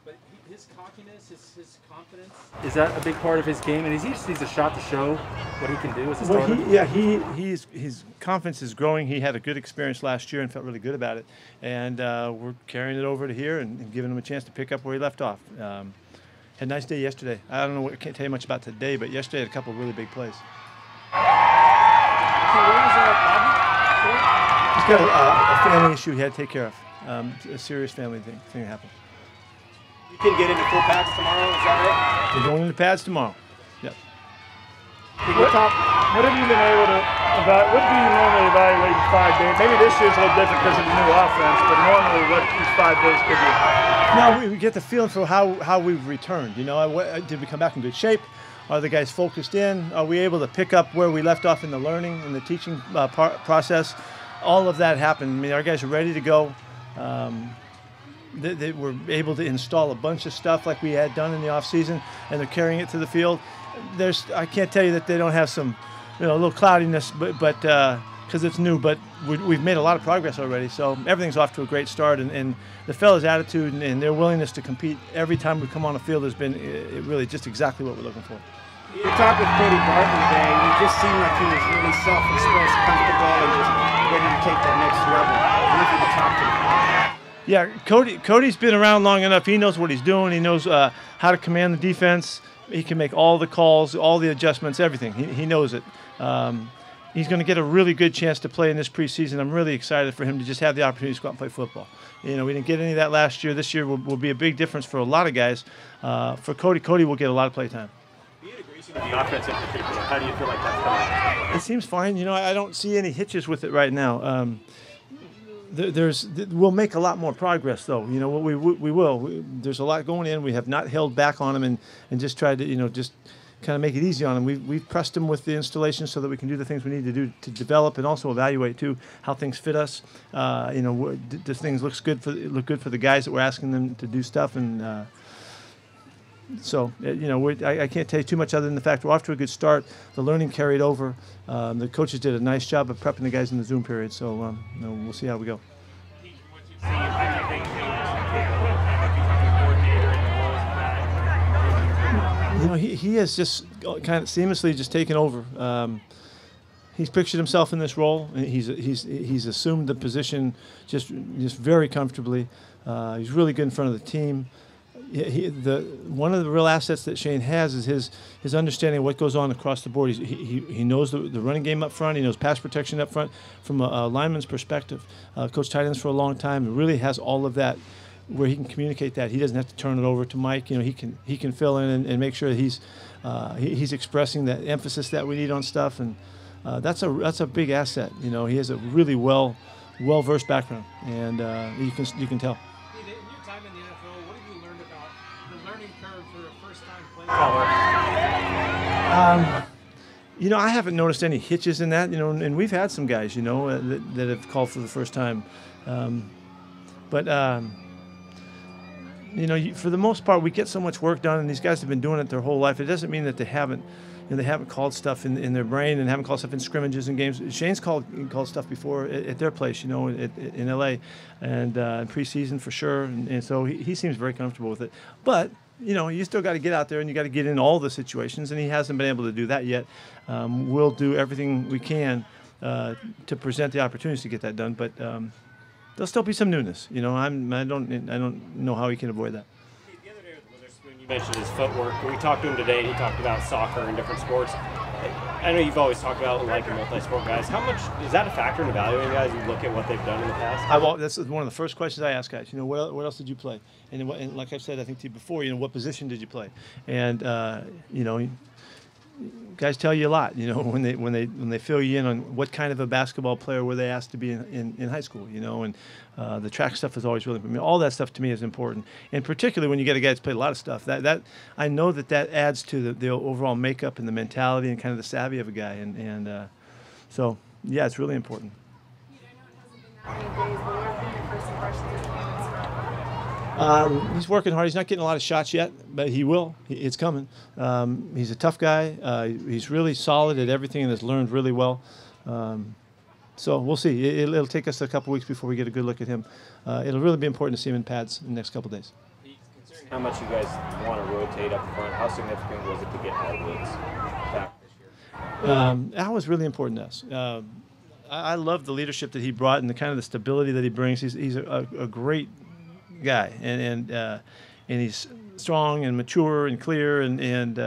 But his cockiness, his confidence, is that a big part of his game? And he just needs a shot to show what he can do as a starter. His confidence is growing. He had a good experience last year and felt really good about it. And we're carrying it over to here and giving him a chance to pick up where he left off. Had a nice day yesterday. I don't know, I can't tell you much about today, but yesterday had a couple of really big plays. He's got a family issue he had to take care of. A serious family thing happened. You can get into full pads tomorrow, is that right? We're going into pads tomorrow. Yep. What have you been able to what do you normally evaluate in 5 days? Maybe this year's a little different because of the new offense, but normally what these 5 days could be? No, we get the feeling for how we've returned. You know, did we come back in good shape? Are the guys focused in? Are we able to pick up where we left off in the learning and the teaching process? All of that happened. I mean, our guys are ready to go. They were able to install a bunch of stuff like we had done in the off season, and they're carrying it to the field. I can't tell you that they don't have some, a little cloudiness, but because it's new. But we've made a lot of progress already, so everything's off to a great start. And the fellas' attitude and their willingness to compete every time we come on the field has been really just exactly what we're looking for. You talked with Cody Barton today, and he just seemed like he was really self-expressed, comfortable, and just ready to take that next level. I if you could talk to him. Yeah, Cody's been around long enough. He knows what he's doing. He knows how to command the defense. He can make all the calls, all the adjustments, everything. He knows it. He's going to get a really good chance to play in this preseason. I'm really excited for him to just have the opportunity to go out and play football. We didn't get any of that last year. This year will be a big difference for a lot of guys. For Cody will get a lot of play time. The integration of the offense in particular, how do you feel like that's coming? It seems fine. I don't see any hitches with it right now. We'll make a lot more progress, though. We will. There's a lot going in. We have not held back on them and just tried to, just kind of make it easy on them. We've pressed them with the installation so that we can do the things we need to do to develop and also evaluate too how things fit us. Do things look good for the guys that we're asking them to do stuff and. So, I can't tell you too much other than the fact we're off to a good start. The learning carried over. The coaches did a nice job of prepping the guys in the Zoom period. So, we'll see how we go. He has just kind of seamlessly just taken over. He's pictured himself in this role. He's assumed the position just very comfortably. He's really good in front of the team. One of the real assets that Shane has is his understanding of what goes on across the board. He knows the running game up front. He knows pass protection up front from a lineman's perspective. Coached tight ends for a long time and really has all of that where he can communicate that. He doesn't have to turn it over to Mike. He can fill in and make sure that he's expressing that emphasis that we need on stuff, and that's a big asset. He has a really well-versed background, and you can tell. I haven't noticed any hitches in that, and we've had some guys, that have called for the first time. But for the most part, we get so much work done, and these guys have been doing it their whole life. It doesn't mean that they haven't called stuff in their brain and haven't called stuff in scrimmages and games. Shane's called stuff before at their place, in L.A. and in preseason for sure, and so he seems very comfortable with it. But you still got to get out there and you got to get in all the situations, and he hasn't been able to do that yet. We'll do everything we can to present the opportunities to get that done, but there'll still be some newness. I don't know how he can avoid that. The other day with Witherspoon, you mentioned his footwork. When we talked to him today, and he talked about soccer and different sports. I know you've always talked about liking multi-sport guys. How much is that a factor in evaluating guys? You look at what they've done in the past. That's one of the first questions I ask guys. What else did you play? And like I've said, I think to you before, what position did you play? And guys tell you a lot. When they fill you in on what kind of a basketball player were they asked to be in high school. And the track stuff is always really. All that stuff to me is important, and particularly when you get a guy that's played a lot of stuff. That I know that adds to the overall makeup and the mentality and kind of the savvy of a guy, and so yeah, it's really important. He's working hard. He's not getting a lot of shots yet, but he will. It's coming. He's a tough guy. He's really solid at everything and has learned really well. So we'll see. It'll take us a couple weeks before we get a good look at him. It'll really be important to see him in pads in the next couple days. How much you guys want to rotate up front? How significant was it to get Woods back this year? Al was really important to us. I love the leadership that he brought and the kind of the stability that he brings. He's a great guy, and he's strong and mature and clear, and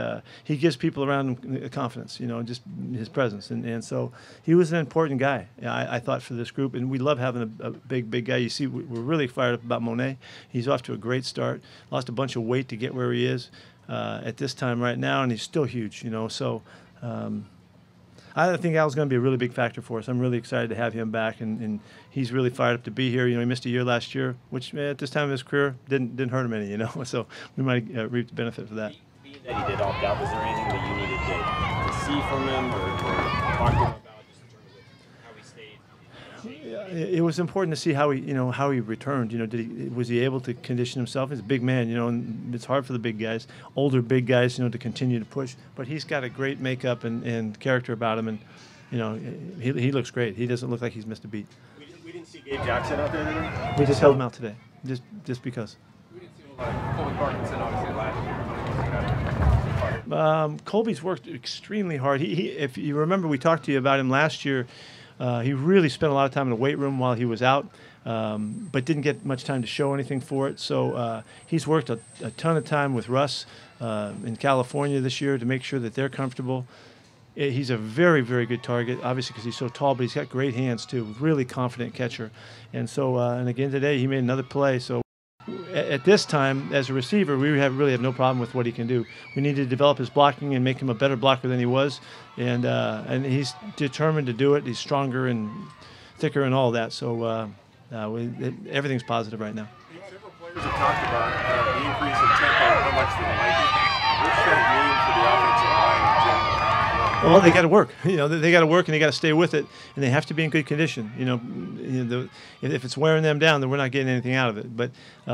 he gives people around him confidence, just his presence. And so he was an important guy, I thought, for this group. And we love having a big guy. You see, we're really fired up about Monet. He's off to a great start. Lost a bunch of weight to get where he is at this time right now, and he's still huge, So I think Al's going to be a really big factor for us. I'm really excited to have him back, and he's really fired up to be here. He missed a year last year, which at this time of his career didn't hurt him any, So we might reap the benefit for that. Being that he did opt out, was there anything that you needed to see from him or talk to him about just in terms of how he stayed? It was important to see how he returned. Was he able to condition himself? He's a big man, and it's hard for the big guys, older big guys, to continue to push. But he's got a great makeup and character about him, and he looks great. He doesn't look like he's missed a beat. We didn't see Gabe Jackson out there today. We just held him out today, just because. We didn't see Colby Parkinson obviously last year. Colby's worked extremely hard. If you remember, we talked to you about him last year. He really spent a lot of time in the weight room while he was out, but didn't get much time to show anything for it. So he's worked a ton of time with Russ in California this year to make sure that they're comfortable. He's a very, very good target, obviously because he's so tall, but he's got great hands too, really confident catcher. And so, and again today, he made another play. So at this time, as a receiver, we really have no problem with what he can do. We need to develop his blocking and make him a better blocker than he was, and he's determined to do it. He's stronger and thicker and all that. So everything's positive right now. Several players have talked about the increase in tempo and how much they like it. What's that mean for the offensive line in general? Well, they got to work. They got to work and they got to stay with it, and they have to be in good condition. If it's wearing them down, then we're not getting anything out of it. But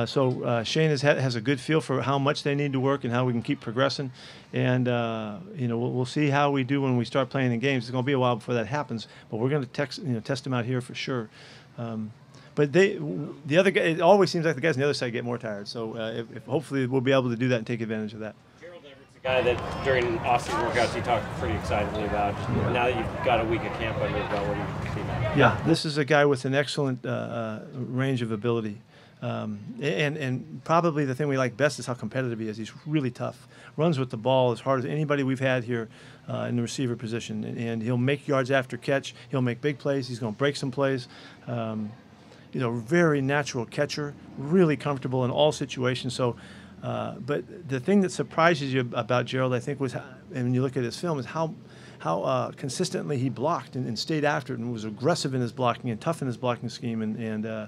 so Shane has a good feel for how much they need to work and how we can keep progressing. And we'll see how we do when we start playing in games. It's going to be a while before that happens, but we're going to test them out here for sure. But the other guy, it always seems like the guys on the other side get more tired. So if hopefully we'll be able to do that and take advantage of that. The guy that during off-season workouts you talked pretty excitedly about. Now that you've got a week of camp under your belt, what do you see now? Yeah, this is a guy with an excellent range of ability. And probably the thing we like best is how competitive he is. He's really tough. Runs with the ball as hard as anybody we've had here in the receiver position. And he'll make yards after catch. He'll make big plays. He's going to break some plays. Very natural catcher, really comfortable in all situations. So. But the thing that surprises you about Gerald, I think, was, and when you look at his film, is how consistently he blocked and stayed after it and was aggressive in his blocking and tough in his blocking scheme. And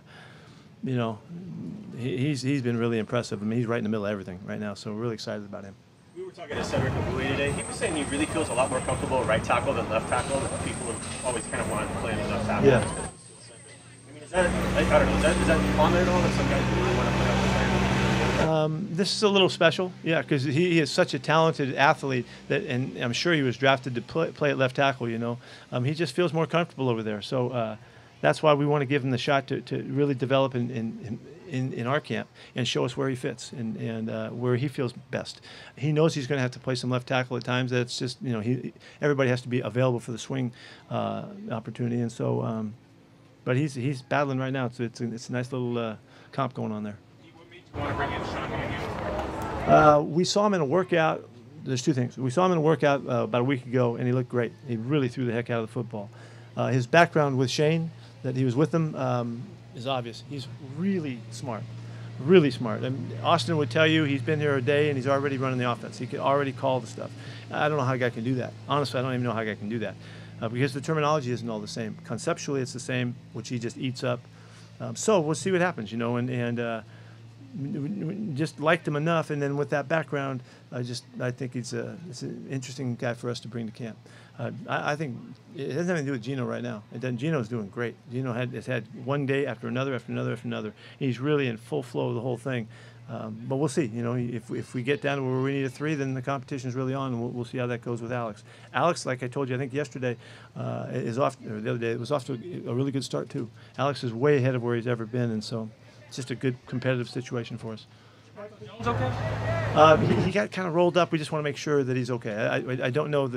he's been really impressive. I mean, he's right in the middle of everything right now, so we're really excited about him. We were talking to Cedric Abouye today. He was saying he really feels a lot more comfortable at right tackle than left tackle. That people have always kind of wanted to play him at left tackle. Yeah. I mean, is that common at all that some guys really want to play left tackle? This is a little special, yeah, because he is such a talented athlete and I'm sure he was drafted to play at left tackle. He just feels more comfortable over there. So that's why we want to give him the shot to really develop in our camp and show us where he fits and where he feels best. He knows he's going to have to play some left tackle at times. That's just everybody has to be available for the swing opportunity, and so. But he's battling right now. It's a nice little comp going on there. Want to bring in Sean Waldron? We saw him in a workout. There's two things. We saw him in a workout about a week ago, and he looked great. He really threw the heck out of the football. His background with Shane, that he was with him, is obvious. He's really smart, really smart. And Austin would tell you he's been here a day, and he's already running the offense. He could already call the stuff. I don't know how a guy can do that. Honestly, I don't even know how a guy can do that because the terminology isn't all the same. Conceptually, it's the same, which he just eats up. So we'll see what happens, just liked him enough, and then with that background, I think it's an interesting guy for us to bring to camp. I think it has nothing to do with Gino right now. Gino's doing great. Gino has had one day after another after another after another. He's really in full flow of the whole thing. But we'll see. If we get down to where we need a 3, then the competition's really on, and we'll see how that goes with Alex. Alex, like I told you, I think yesterday, is off, or the other day, it was off to a really good start too. Alex is way ahead of where he's ever been, and so. It's just a good competitive situation for us. Jones okay? He got kind of rolled up. We just want to make sure that he's okay. I don't know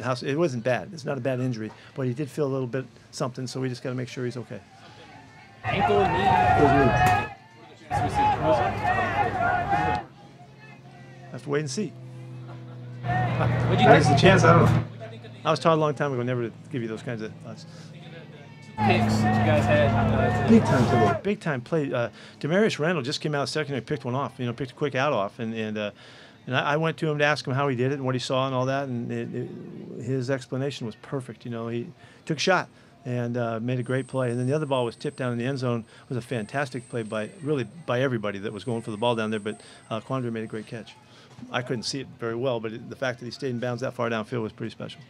how it wasn't bad. It's not a bad injury, but he did feel a little bit something. So we just got to make sure he's okay. Ankle, knee. Have to wait and see. What'd you There's think? the chance. I don't know. I was taught a long time ago never to give you those kinds of thoughts. Picks that you guys had. Big time today. Big time play. Demarius Randall just came out second and picked one off. Picked a quick out off, and I went to him to ask him how he did it and what he saw and all that, and his explanation was perfect. He took a shot and made a great play, and then the other ball was tipped down in the end zone. It was a fantastic play by everybody that was going for the ball down there, but Quandre made a great catch. I couldn't see it very well, but the fact that he stayed in bounds that far downfield was pretty special.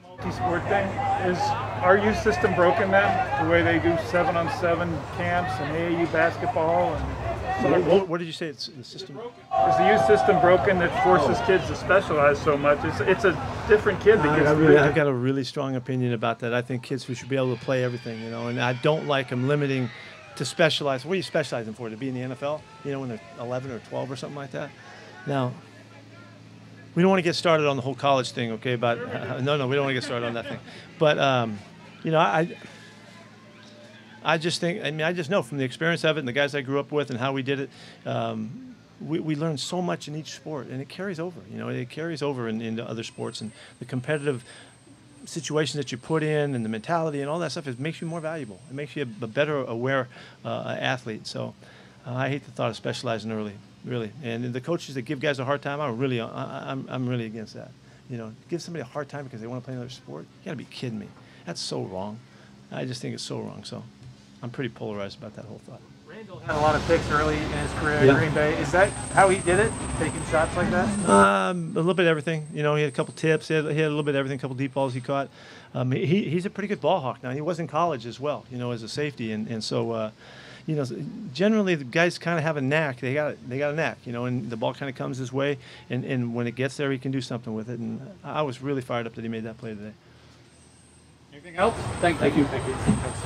Multi-sport thing, is our youth system broken then? The way they do 7-on-7 camps and AAU basketball and What did you say? It's the system. is the youth system broken that forces kids to specialize so much? It's a different kid that gets I've got a really strong opinion about that. I think kids should be able to play everything, and I don't like them limiting to specialize. What are you specializing for? To be in the NFL? When they're 11 or 12 or something like that? Now, we don't want to get started on the whole college thing, okay? But no, we don't want to get started on that thing. But I just think. I just know from the experience of it and the guys I grew up with and how we did it. We learn so much in each sport, and it carries over. It carries over into other sports, and the competitive situations that you put in and the mentality and all that stuff. It makes you more valuable. It makes you a better aware athlete. So I hate the thought of specializing early. Really, and the coaches that give guys a hard time, I'm really against that. Give somebody a hard time because they want to play another sport. You got to be kidding me. That's so wrong. I just think it's so wrong. So, I'm pretty polarized about that whole thought. Randall had a lot of picks early in his career at Green Bay. Is that how he did it? Taking shots like that? A little bit of everything. He had a couple tips. He had a little bit of everything. A couple deep balls he caught. He's a pretty good ball hawk now. He was in college as well. As a safety, and so. Generally the guys kind of have a knack. They got a knack, and the ball kind of comes his way, and when it gets there, he can do something with it. And I was really fired up that he made that play today. Anything else? Thank you. Thanks.